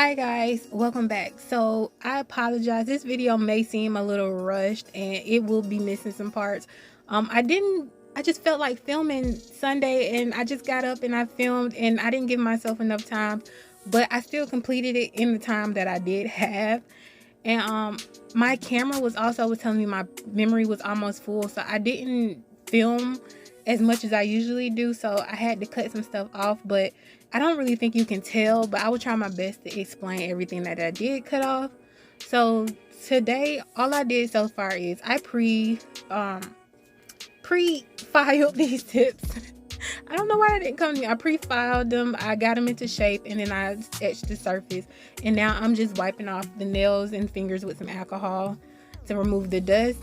Hi guys, welcome back. So I apologize. This video may seem a little rushed and it will be missing some parts. I just felt like filming Sunday and I just got up and I filmed and I didn't give myself enough time, but I still completed it in the time that I did have. And my camera was telling me my memory was almost full, so I didn't film as much as I usually do, so I had to cut some stuff off, but I don't really think you can tell, but I will try my best to explain everything that I did cut off. So today all I did so far is I pre-filed these tips. I don't know why that didn't come to me. I pre-filed them, I got them into shape, and then I etched the surface. And now I'm just wiping off the nails and fingers with some alcohol to remove the dust.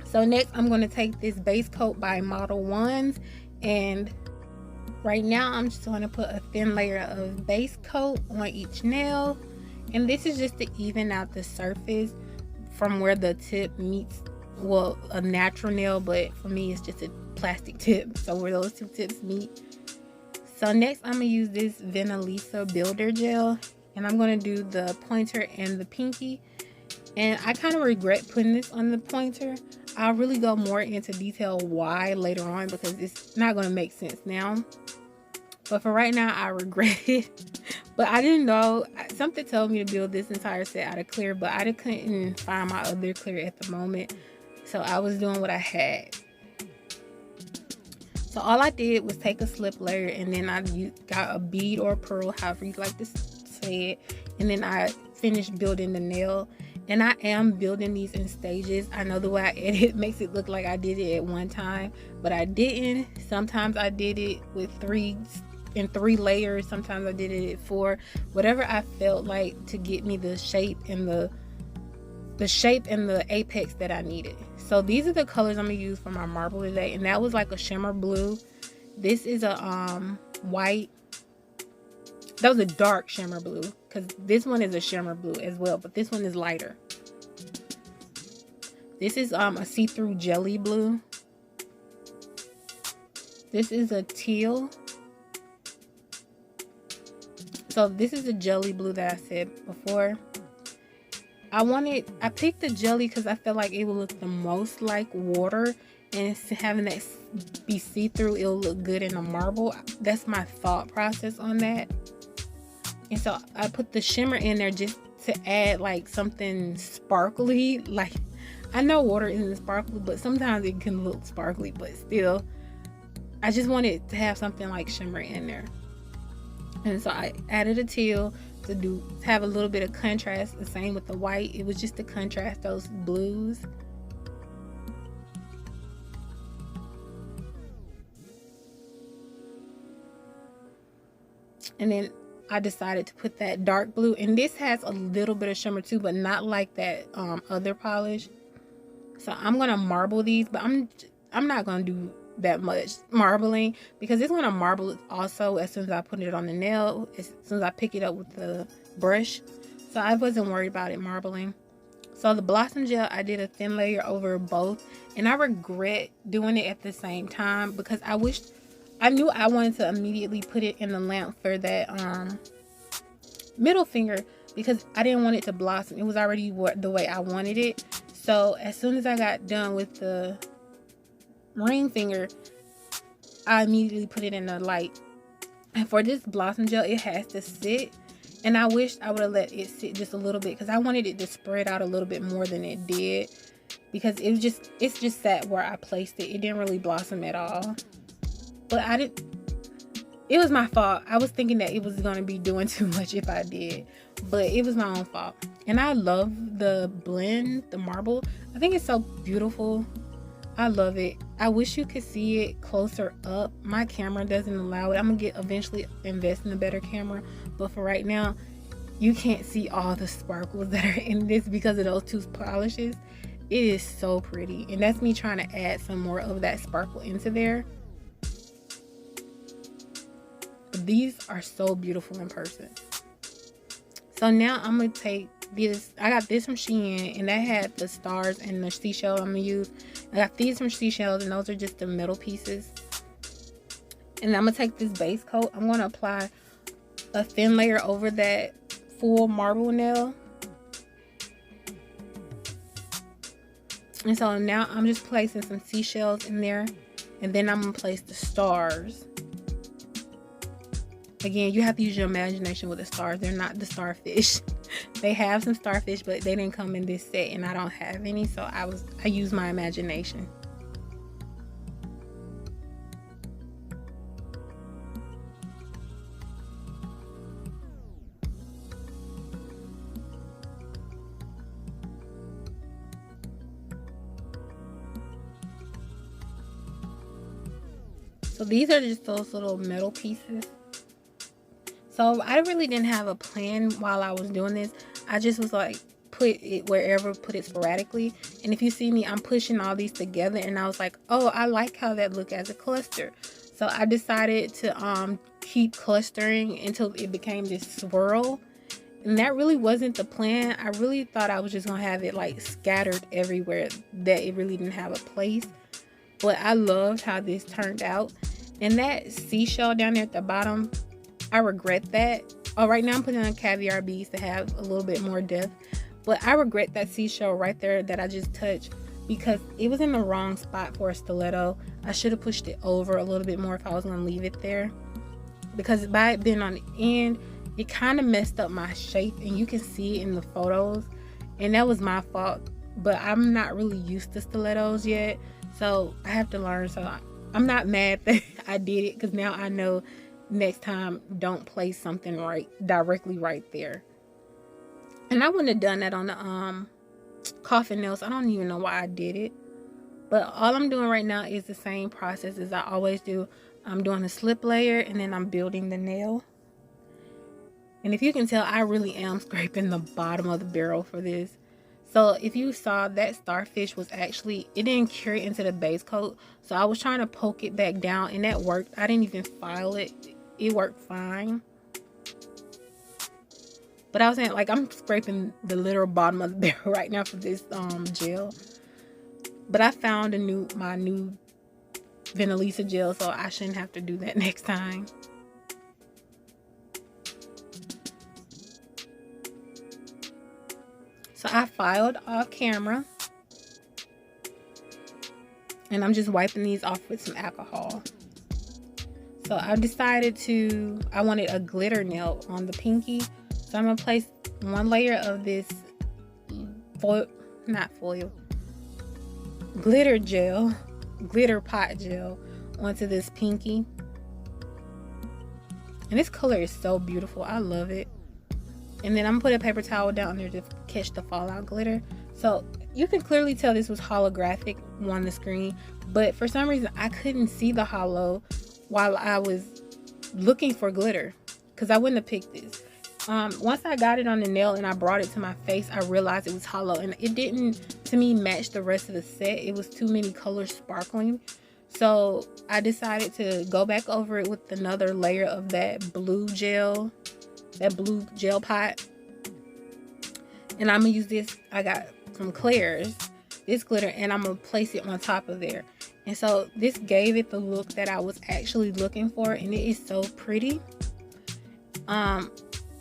So next I'm going to take this base coat by Modelones, and right now I'm just going to put a thin layer of base coat on each nail. And this is just to even out the surface from where the tip meets, well, a natural nail, but for me it's just a plastic tip, so where those two tips meet. So next I'm gonna use this Venalisa builder gel, and I'm gonna do the pointer and the pinky. And I kind of regret putting this on the pointer. I'll really go more into detail why later on, because it's not gonna make sense now, but for right now I regret it. But I didn't know, something told me to build this entire set out of clear, but I couldn't find my other clear at the moment, so I was doing what I had. So all I did was take a slip layer, and then I got a bead or a pearl, however you like to say it, and then I finished building the nail. And I am building these in stages. I know the way I edit makes it look like I did it at one time, but I didn't. Sometimes I did it with three layers, sometimes I did it at 4, whatever I felt like to get me the shape and the apex that I needed. So these are the colors I'm gonna use for my marble today, and that was like a shimmer blue. This is a white. That was a dark shimmer blue, because this one is a shimmer blue as well, but this one is lighter. This is a see-through jelly blue. This is a teal. So this is a jelly blue that I said before. I picked the jelly because I felt like it would look the most like water, and having that be see-through, it'll look good in a marble. That's my thought process on that. And so I put the shimmer in there just to add like something sparkly. Like, I know water isn't sparkly, but sometimes it can look sparkly, but still, I just wanted to have something like shimmer in there. And so I added a teal to have a little bit of contrast. The same with the white. It was just to contrast those blues. And then I decided to put that dark blue, and this has a little bit of shimmer too, but not like that other polish. So I'm gonna marble these, but I'm not gonna do that much marbling, because it's gonna marble also as soon as I put it on the nail, as soon as I pick it up with the brush. So I wasn't worried about it marbling. So the Blossom Gel, I did a thin layer over both, and I regret doing it at the same time, because I knew I wanted to immediately put it in the lamp for that middle finger, because I didn't want it to blossom. It was already the way I wanted it. So as soon as I got done with the ring finger, I immediately put it in the light. And for this Blossom Gel, it has to sit, and I wish I would have let it sit just a little bit, because I wanted it to spread out a little bit more than it did, because it's just sat where I placed it. It didn't really blossom at all. But it was my fault. I was thinking that it was going to be doing too much if I did, but it was my own fault. And I love the blend, the marble. I think it's so beautiful. I love it. I wish you could see it closer up. My camera doesn't allow it. I'm gonna eventually invest in a better camera, but for right now, you can't see all the sparkles that are in this because of those two polishes. It is so pretty, and that's me trying to add some more of that sparkle into there. These are so beautiful in person. So now I'm gonna take this. I got this from Shein, and that had the stars and the seashell I'm gonna use. I got these from Seashells, and those are just the middle pieces. And I'm gonna take this base coat. I'm gonna apply a thin layer over that full marble nail. And so now I'm just placing some seashells in there, and then I'm gonna place the stars. Again, you have to use your imagination with the stars. They're not the starfish. They have some starfish, but they didn't come in this set, and I don't have any, so I used my imagination. So these are just those little metal pieces. So I really didn't have a plan while I was doing this. I just was like, put it wherever, put it sporadically. And if you see me, I'm pushing all these together, and I was like, oh, I like how that look as a cluster. So I decided to keep clustering until it became this swirl. And that really wasn't the plan. I really thought I was just gonna have it like scattered everywhere, that it really didn't have a place. But I loved how this turned out. And that seashell down there at the bottom, I regret that. Oh, right now I'm putting on caviar beads to have a little bit more depth. But I regret that seashell right there that I just touched, because it was in the wrong spot for a stiletto. I should have pushed it over a little bit more if I was going to leave it there. Because by it being on the end, it kind of messed up my shape, and you can see it in the photos. And that was my fault. But I'm not really used to stilettos yet, so I have to learn. So I'm not mad that I did it, because now I know next time don't place something directly right there. And I wouldn't have done that on the coffin nails. I don't even know why I did it. But all I'm doing right now is the same process as I always do. I'm doing a slip layer, and then I'm building the nail. And if you can tell, I really am scraping the bottom of the barrel for this. So if you saw, that starfish was actually, it didn't cure into the base coat. So I was trying to poke it back down, and that worked. I didn't even file it. It worked fine. But I was saying, like, I'm scraping the literal bottom of the barrel right now for this gel. But I found my new Vinalisa gel, so I shouldn't have to do that next time. So I filed off camera, and I'm just wiping these off with some alcohol. So I decided I wanted a glitter nail on the pinky. So I'm gonna place one layer of this glitter pot gel onto this pinky. And this color is so beautiful. I love it. And then I'm gonna put a paper towel down there to catch the fallout glitter. So you can clearly tell this was holographic on the screen, but for some reason I couldn't see the hollow while I was looking for glitter, because I wouldn't have picked this. Once I got it on the nail and I brought it to my face, I realized it was hollow, and it didn't, to me, match the rest of the set. It was too many colors sparkling. So I decided to go back over it with another layer of that blue gel pot. And I'm gonna use this, I got from Claire's, this glitter, and I'm gonna place it on top of there. And so this gave it the look that I was actually looking for, and it is so pretty.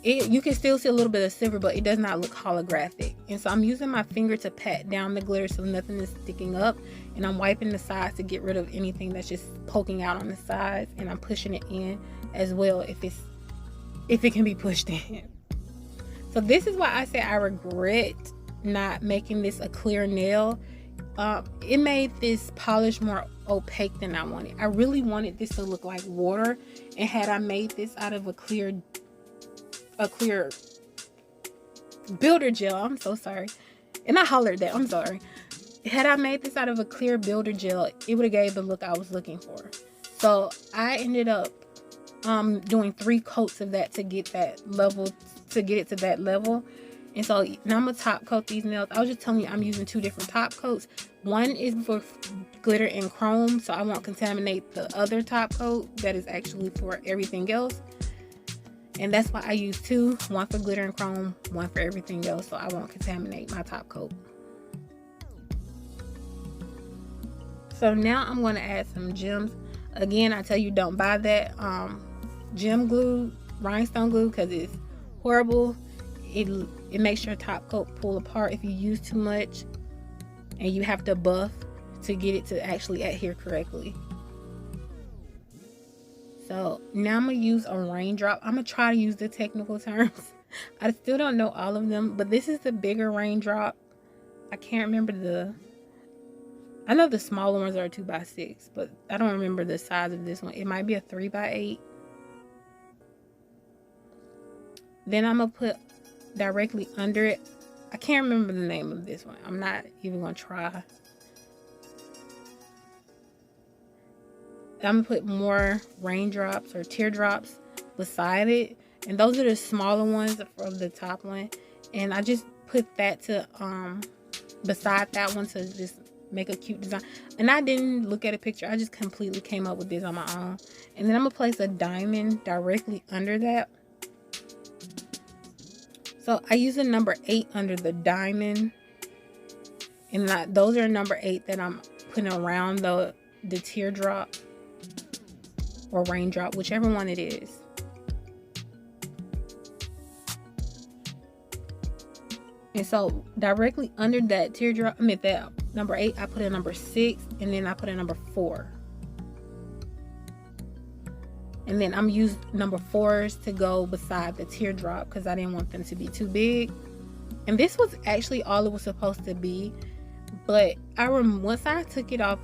You can still see a little bit of silver, but it does not look holographic. And so I'm using my finger to pat down the glitter so nothing is sticking up, and I'm wiping the sides to get rid of anything that's just poking out on the sides, and I'm pushing it in as well if it can be pushed in. So this is why I say I regret not making this a clear nail. It made this polish more opaque than I wanted. I really wanted this to look like water, and had I made this out of a clear builder gel, I'm so sorry, and I hollered that, I'm sorry. Had I made this out of a clear builder gel, it would have gave the look I was looking for. So I ended up doing 3 coats of that to get that level, to get it to that level. And so now I'm gonna top coat these nails. I was just telling you I'm using 2 different top coats. One is for glitter and chrome, so I won't contaminate the other top coat that is actually for everything else. And that's why I use 2, one for glitter and chrome, one for everything else, so I won't contaminate my top coat. So now I'm going to add some gems. Again, I tell you, don't buy that gem glue, rhinestone glue, because it's horrible. it makes your top coat pull apart if you use too much, and you have to buff to get it to actually adhere correctly. So now I'm gonna use a raindrop. I'm gonna try to use the technical terms. I still don't know all of them, but this is the bigger raindrop. I can't remember I know the smaller ones are 2x6, but I don't remember the size of this one. It might be a 3x8. Then I'm gonna put directly under it. I can't remember the name of this one. I'm not even gonna try. I'm gonna put more raindrops or teardrops beside it, and those are the smaller ones from the top one, and I just put that to beside that one to just make a cute design. And I didn't look at a picture, I just completely came up with this on my own. And then I'm gonna place a diamond directly under that. So I use a number 8 under the diamond, and those are number 8 that I'm putting around the teardrop or raindrop, whichever one it is. And so directly under that teardrop, I mean that number 8, I put a number 6, and then I put a number 4. And then I'm using number 4s to go beside the teardrop because I didn't want them to be too big. And this was actually all it was supposed to be. But once I took it off,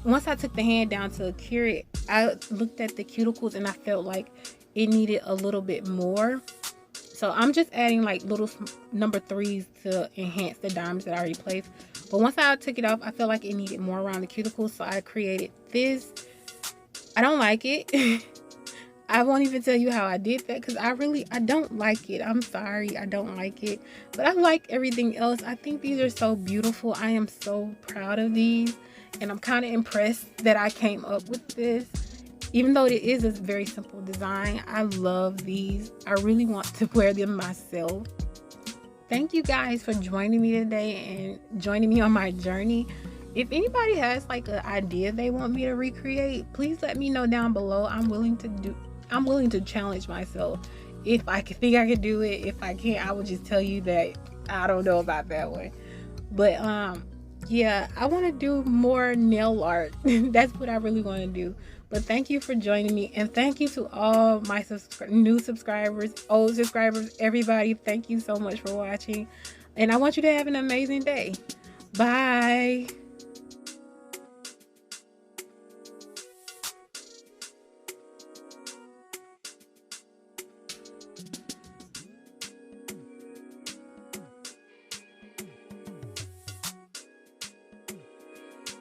once I took the hand down to cure it, I looked at the cuticles and I felt like it needed a little bit more. So I'm just adding like little number 3s to enhance the diamonds that I already placed. But once I took it off, I felt like it needed more around the cuticles. So I created this. I don't like it. I won't even tell you how I did that because I don't like it. I'm sorry, I don't like it. But I like everything else. I think these are so beautiful. I am so proud of these. And I'm kind of impressed that I came up with this. Even though it is a very simple design, I love these. I really want to wear them myself. Thank you guys for joining me today and joining me on my journey. If anybody has like an idea they want me to recreate, please let me know down below. I'm willing to challenge myself. If I think I can do it, if I can't, I will just tell you that I don't know about that one. But yeah, I want to do more nail art. That's what I really want to do. But thank you for joining me, and thank you to all my new subscribers, old subscribers, everybody. Thank you so much for watching, and I want you to have an amazing day. Bye.